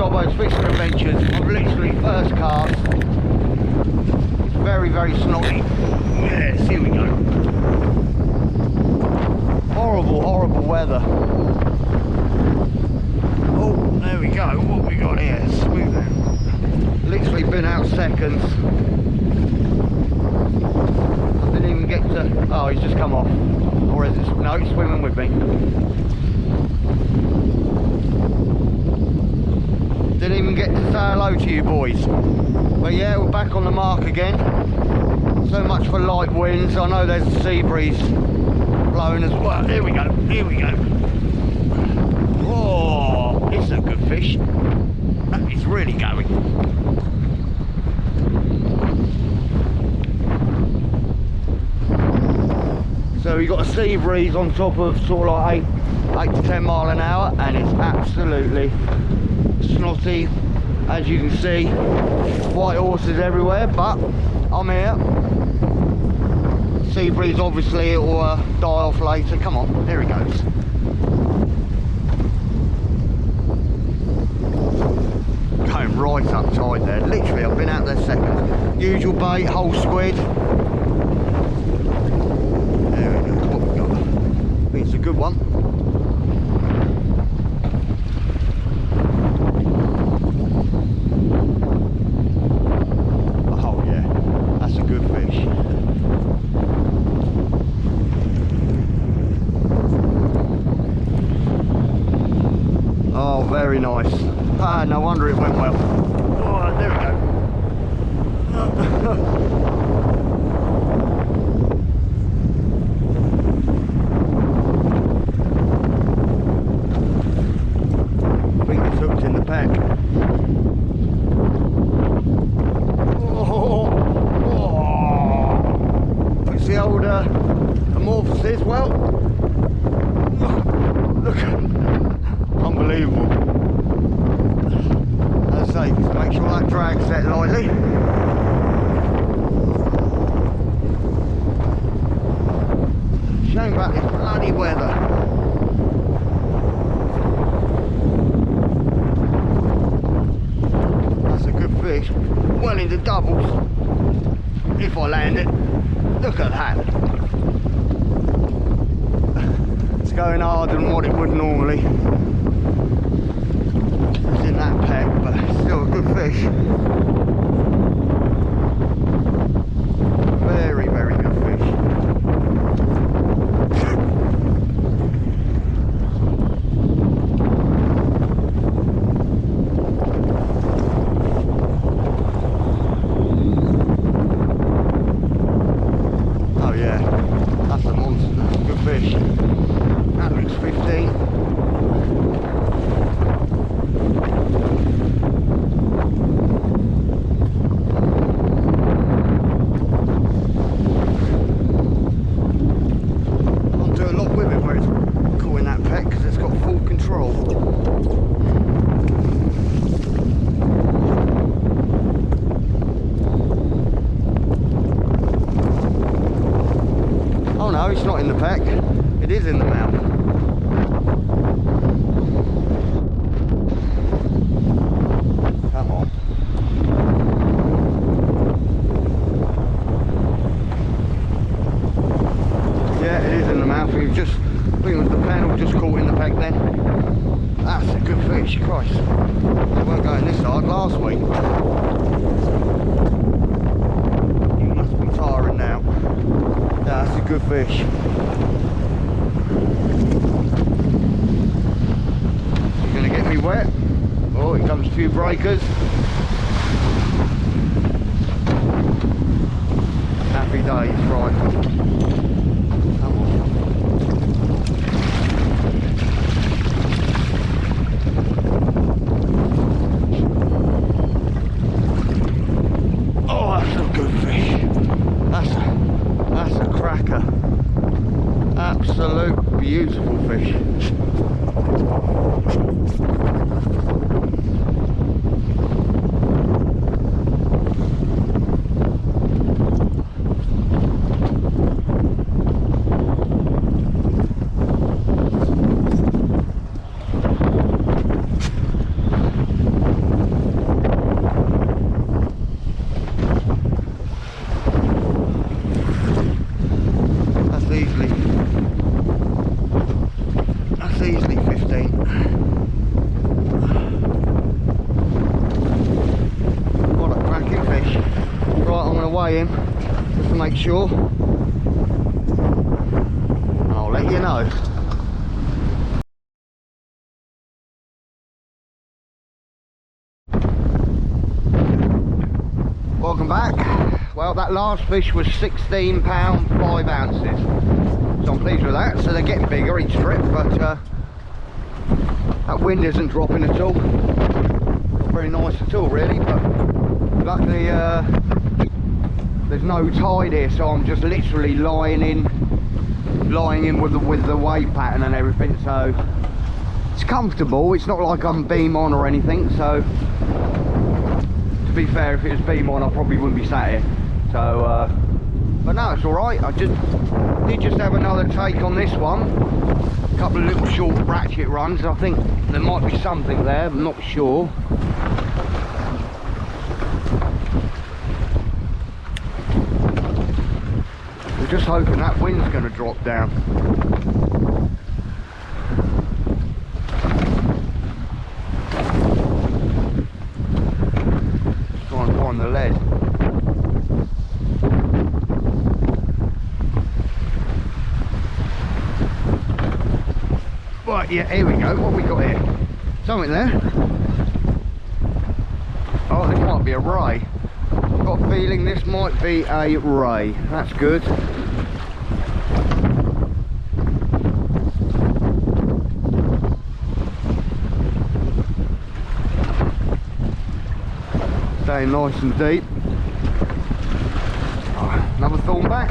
Dobbo's Fishing Adventures. I've literally first cast. It's very, very snotty. Yes, here we go. Horrible, horrible weather. Oh, there we go. What we got here? Smoothound. Literally been out seconds. I didn't even get to... Oh, he's just come off. Or is it... No, he's swimming with me. Didn't even get to say hello to you boys. But yeah, we're back on the mark again. So much for light winds. I know there's a sea breeze blowing as well. Here we go, here we go. Oh, it's a good fish. That is really going. So we got a sea breeze on top of sort of like 8 to 10 mile an hour, and it's absolutely snotty, as you can see. White horses everywhere, but I'm here. Sea breeze, obviously it will die off later. Come on, there he goes. Going right up tight there. Literally, I've been out there seconds. Usual bait, whole squid. There we go. What we got? I think it's a good one. Very nice. Ah, no wonder it went well. Oh, there we go. I think it's hooked in the pack. Oh, oh. You see old amorphosis? Well, look. Unbelievable. As I say, just make sure that drag's set lightly. Shame about this bloody weather. That's a good fish. Well into doubles. If I land it. Look at that. It's going harder than what it would normally. In that pack, but still a good fish. Very, very good fish. Oh yeah, that's a monster. That's a good fish. That looks 15. No, it's not in the pack. It is in the mouth. Come on. Yeah, it is in the mouth. We've just, I think it was the panel just caught in the pack then. That's a good fish, Christ. They weren't going this hard last week. You must be tiring now. Yeah, that's a good fish. You're going to get me wet. Oh, here comes a few breakers. Happy days, right. Come on. Oh, that's a good fish. That's a cracker. Absolute beautiful fish. shore. And I'll let you know. Welcome back. Well, that last fish was £16, 5 ounces. So I'm pleased with that. So they're getting bigger each trip, but that wind isn't dropping at all. Not very nice at all, really. But luckily, there's no tide here, so I'm just literally lying in with the wave pattern and everything. So it's comfortable. It's not like I'm beam on or anything. So to be fair, if it was beam on, I probably wouldn't be sat here. So, but no, it's all right. I did just have another take on this one. A couple of little short ratchet runs. I think there might be something there. I'm not sure. We're just hoping that wind's going to drop down. Try and find the lead. Right, yeah, here we go. What have we got here? Something there. Oh, this might be a ray. I've got a feeling this might be a ray. That's good. Staying nice and deep. Oh, another thornback.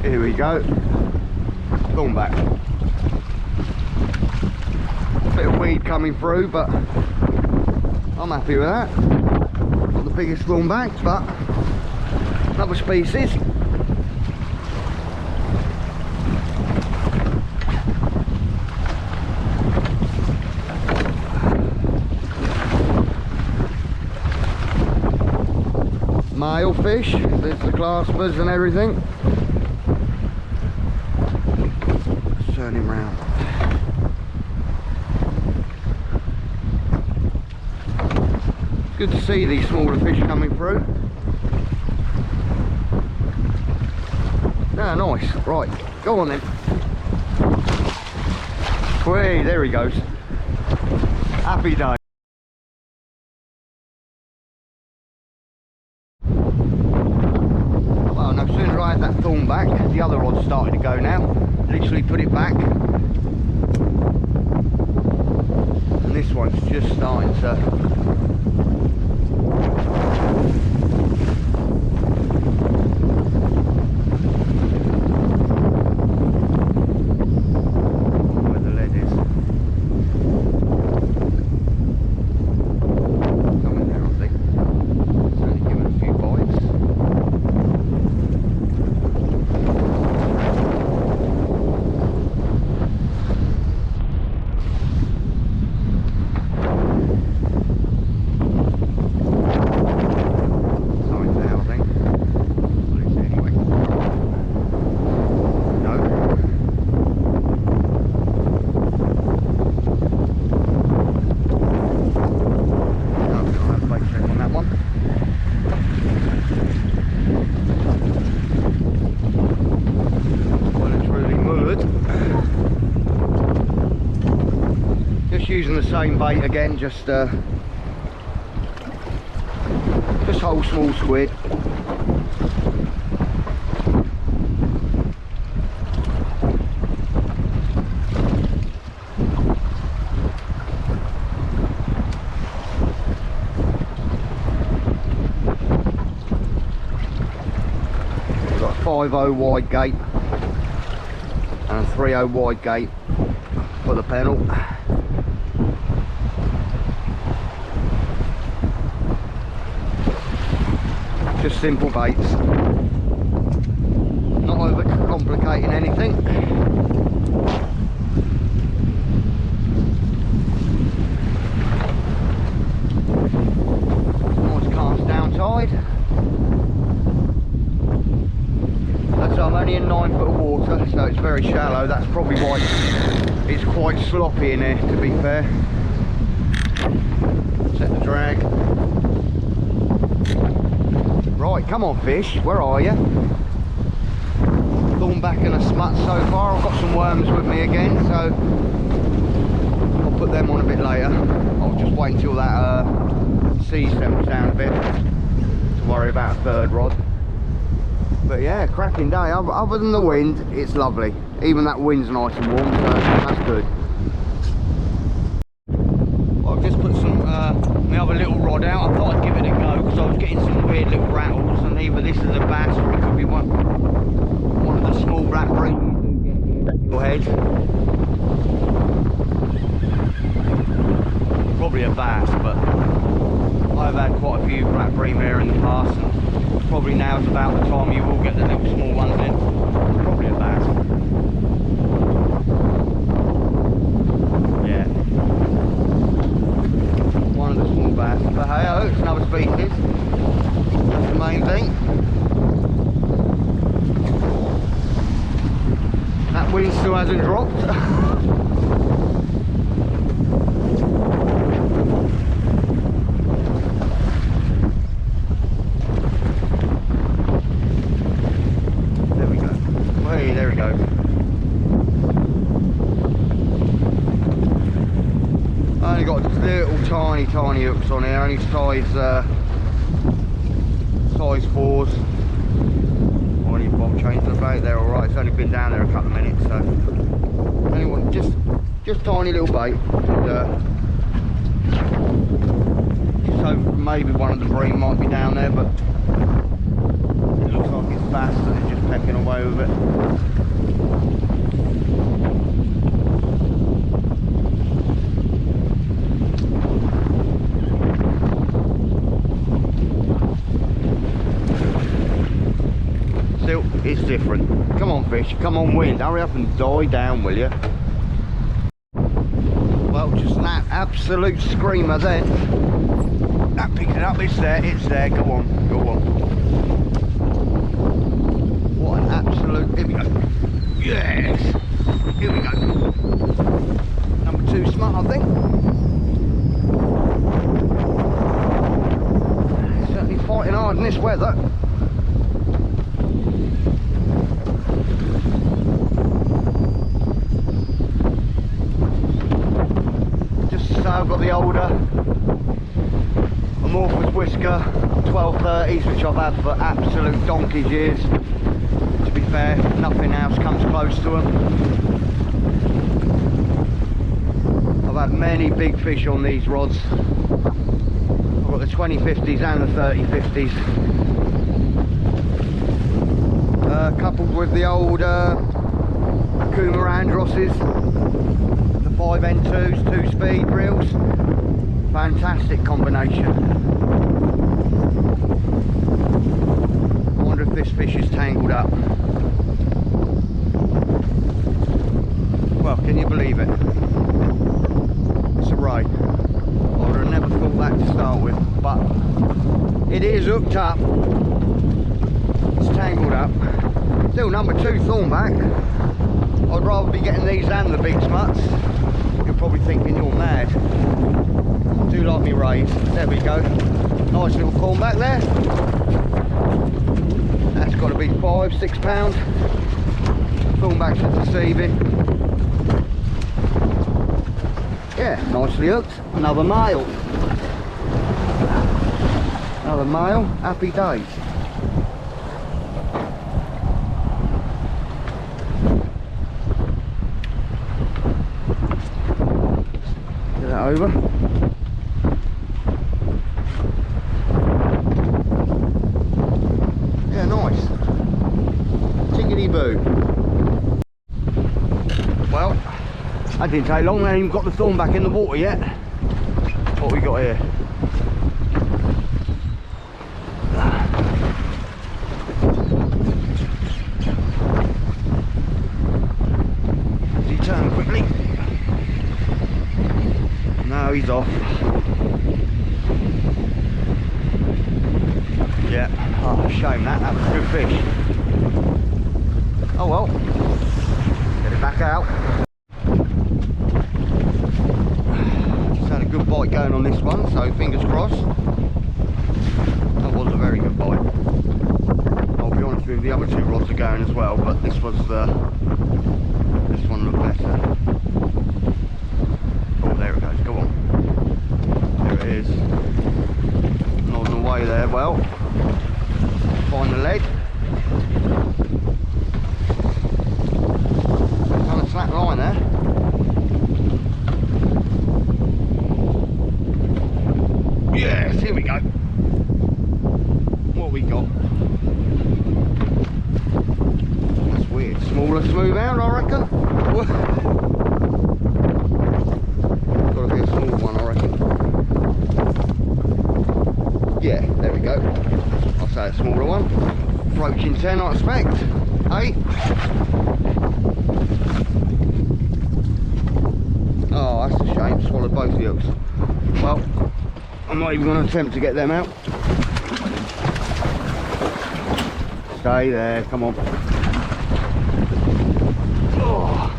Here we go. Thornback. Bit of weed coming through, but I'm happy with that. Not the biggest thornback, but another species. Male fish, there's the claspers and everything. Let's turn him round. Good to see these smaller fish coming through. Ah, nice. Right, go on then. Whee, there he goes. Happy day. Well, no sooner I had that thornback, the other rod's started to go now. Literally put it back. And this one's just starting to using the same bait again, just whole small squid. We've got a 5.0 wide gate and a 3.0 wide gate for the pedal. Just simple baits, not over complicating anything. Nice cast down tide. So I'm only in 9 foot of water, so it's very shallow. That's probably why it's quite sloppy in here, to be fair. Set the drag. Right, come on fish, where are you? Thornback and a smut so far. I've got some worms with me again, so I'll put them on a bit later. I'll just wait until that sea settles down a bit to worry about a third rod. But yeah, cracking day. Other than the wind, it's lovely. Even that wind's nice and warm, so that's good. Well, I've just put some my other little rod out. I thought I'd give it a go because I was getting some weird little rattles, and either this is a bass or it could be one of the small black breams you do get your head. Probably a bass, but I've had quite a few black bream here in the past, and probably now's about the time you will get the little small ones in. It's probably a bass. Yeah. One of the small bass. But hey, oh, it's another species. That's the main thing. That wind still hasn't dropped. There we go. I only got little tiny hooks on here, only size 4s. Tiny bob chains are about, they're alright. It's only been down there a couple of minutes, so anyway, just tiny little bait. Just hope maybe one of the bream might be down there, but it looks like it's bass, so they're just pecking away with it. Still, it's different. Come on fish, come on wind, hurry up and die down, will you? Well, just that absolute screamer then. That picked it up, it's there, go on. What an absolute, here we go. Yes! Here we go. Number 2 smut, I think. Certainly fighting hard in this weather. I've got the older amorphous whisker 1230s, which I've had for absolute donkey's years. To be fair, nothing else comes close to them. I've had many big fish on these rods. I've got the 2050s and the 3050s, coupled with the old Kuma Androsses, 5N2s, 2-speed reels. Fantastic combination. I wonder if this fish is tangled up. Well, can you believe it? It's a ray. I would have never thought that to start with, but it is hooked up. It's tangled up. Still number 2 Thornback. I'd rather be getting these than the big smuts. You're probably thinking you're mad. I do like me rays. There we go. Nice little Thornback there. That's got to be 5-6 pound. Thornbacks are deceiving. Yeah, nicely hooked. Another male. Another male. Happy days. Over. Yeah, nice. Tickety boo. Well, that didn't take long. I haven't even got the Thornback in the water yet. What we got here? Does he turn quickly? No, he's off. Yeah, oh, shame that was a good fish. Oh well, get it back out. Just had a good bite going on this one, so fingers crossed. That was a very good bite. I'll be honest with you, the other two rods are going as well, but this one looked better. Oh, there it goes, go on. There it is. Nodding away there, well. Find the lead. Kind of slack line there. Yes, here we go. What we got? That's weird. Smaller Smoothound, I reckon. Got to be a small one, I reckon. Yeah, there we go. I'll say a smaller one. Approaching 10, I expect. Hey. Oh, that's a shame. Swallowed both the hooks. Well, I'm not even going to attempt to get them out. Stay there, come on. Oh,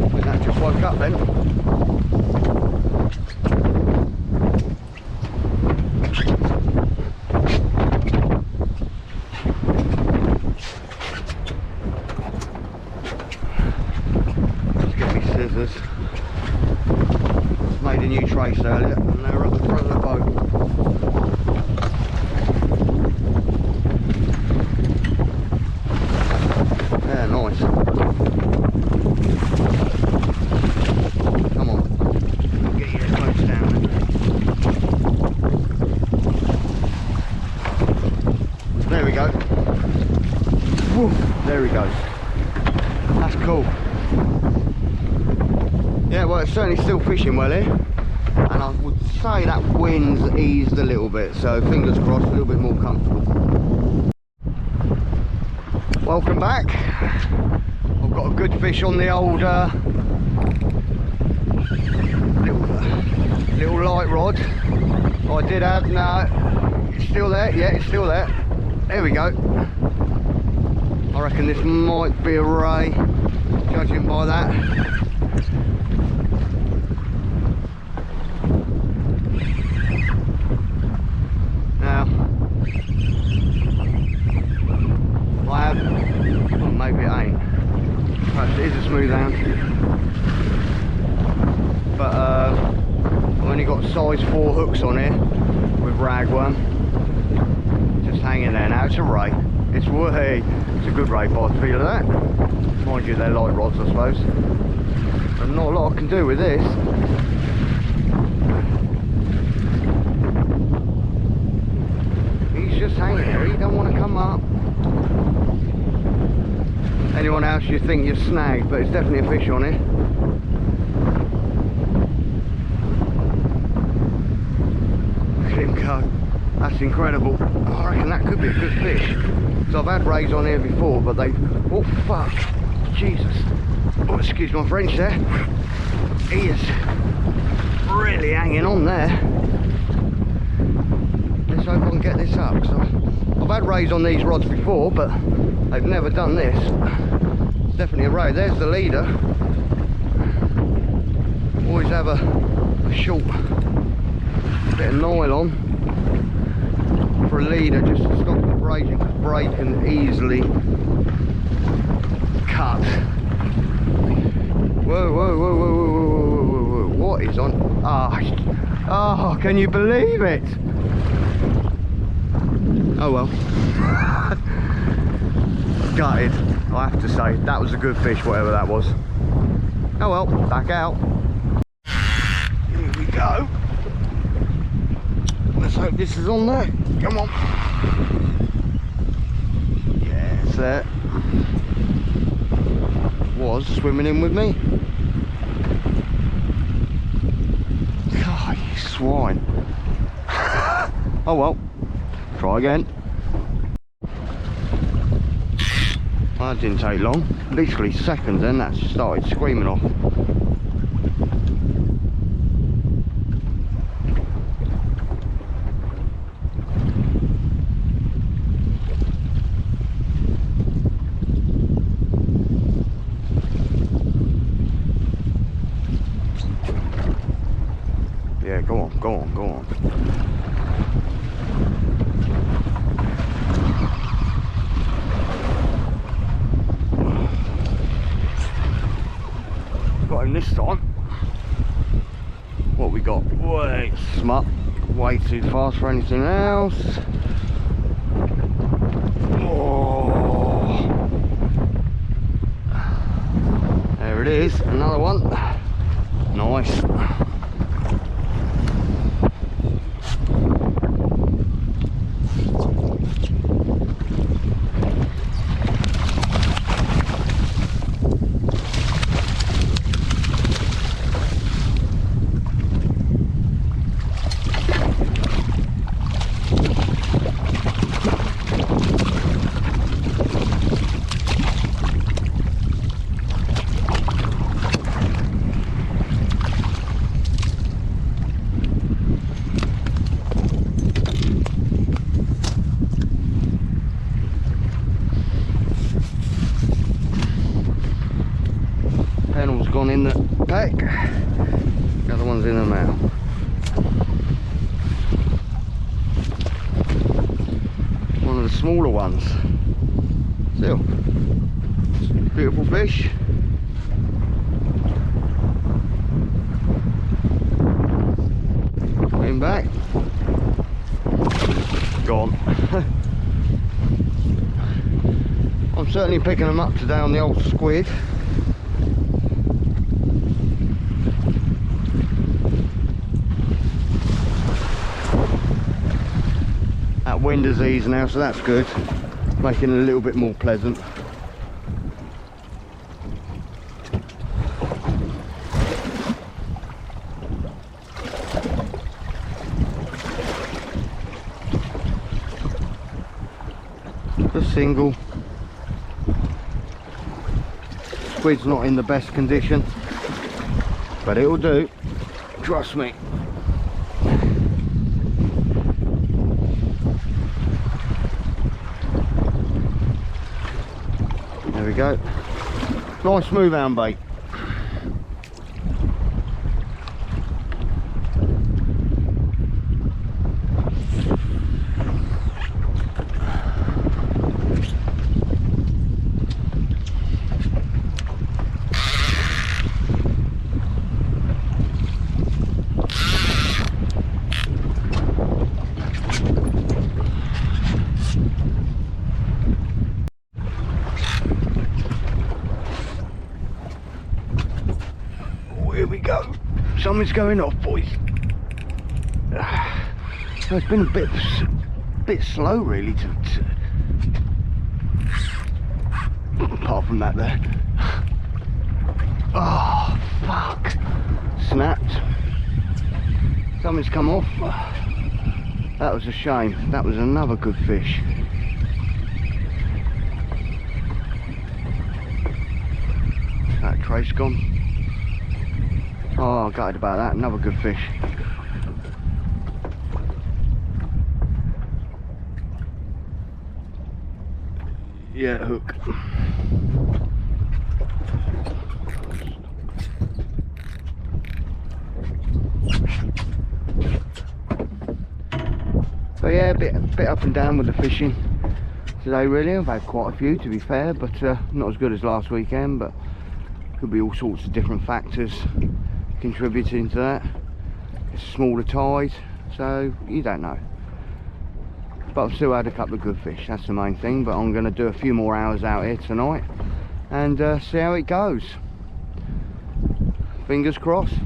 I think that just woke up then. Let's get me scissors. Made a new trace earlier and they're at the front of the boat. Yeah, nice. Come on, I'll get your close down. There we go. Woo, there he goes. That's cool. Yeah, well, it's certainly still fishing well here, and I would say that wind's eased a little bit, so fingers crossed, a little bit more comfortable. Welcome back. I've got a good fish on the old little light rod. I did have, no, it's still there, yeah, it's still there. There we go. I reckon this might be a ray, judging by that. Maybe it ain't. Perhaps it is a Smoothound. But I've only got size 4 hooks on here with ragworm. Just hanging there now. It's a ray. It's way. It's a good ray by the feel of that. Mind you, they're light rods, I suppose. But not a lot I can do with this. He's just hanging there. He don't want to come up. Anyone else you think you've snagged, but it's definitely a fish on it. Look at him go. That's incredible. I reckon that could be a good fish. Because I've had rays on here before, but they... Oh, fuck. Jesus. Oh, excuse my French there. He is really hanging on there. Let's hope I can get this up. So I've had rays on these rods before, but they've never done this. It's definitely a ray. There's the leader. Always have a short bit of nylon for a leader just to stop the braiding, because braid can easily cut. Whoa, whoa, whoa, whoa, whoa, whoa, whoa, whoa, whoa. What is on? Oh, can you believe it? Oh well. Gutted, I have to say. That was a good fish, whatever that was. Oh well, back out. Here we go. Let's hope this is on there. Come on. Yeah, it's there. Was swimming in with me. God, you swine. Oh well. Try again. That didn't take long. Literally seconds, then that started screaming off. go on, go on. Got him this time. What we got? Wait, smut. Way too fast for anything else. Oh. There it is, another one. Nice. Gone in the pack, the other one's in the mouth. One of the smaller ones. Still, beautiful fish. Came back, gone. I'm certainly picking them up today on the old squid. Wind has eased now, so that's good, making it a little bit more pleasant. Just single. Squid's not in the best condition, but it'll do, trust me. There we go. Nice Smoothound bait. Here we go. Something's going off, boys. It's been a bit slow, really. Apart from that there. Oh, fuck. Snapped. Something's come off. That was a shame. That was another good fish. That trace gone. Oh, gutted about that. Another good fish. Yeah, hook. So yeah, a bit up and down with the fishing today really. I've had quite a few, to be fair, but not as good as last weekend, but could be all sorts of different factors contributing to that. It's a smaller tide, so you don't know. But I've still had a couple of good fish, that's the main thing. But I'm going to do a few more hours out here tonight and see how it goes. Fingers crossed.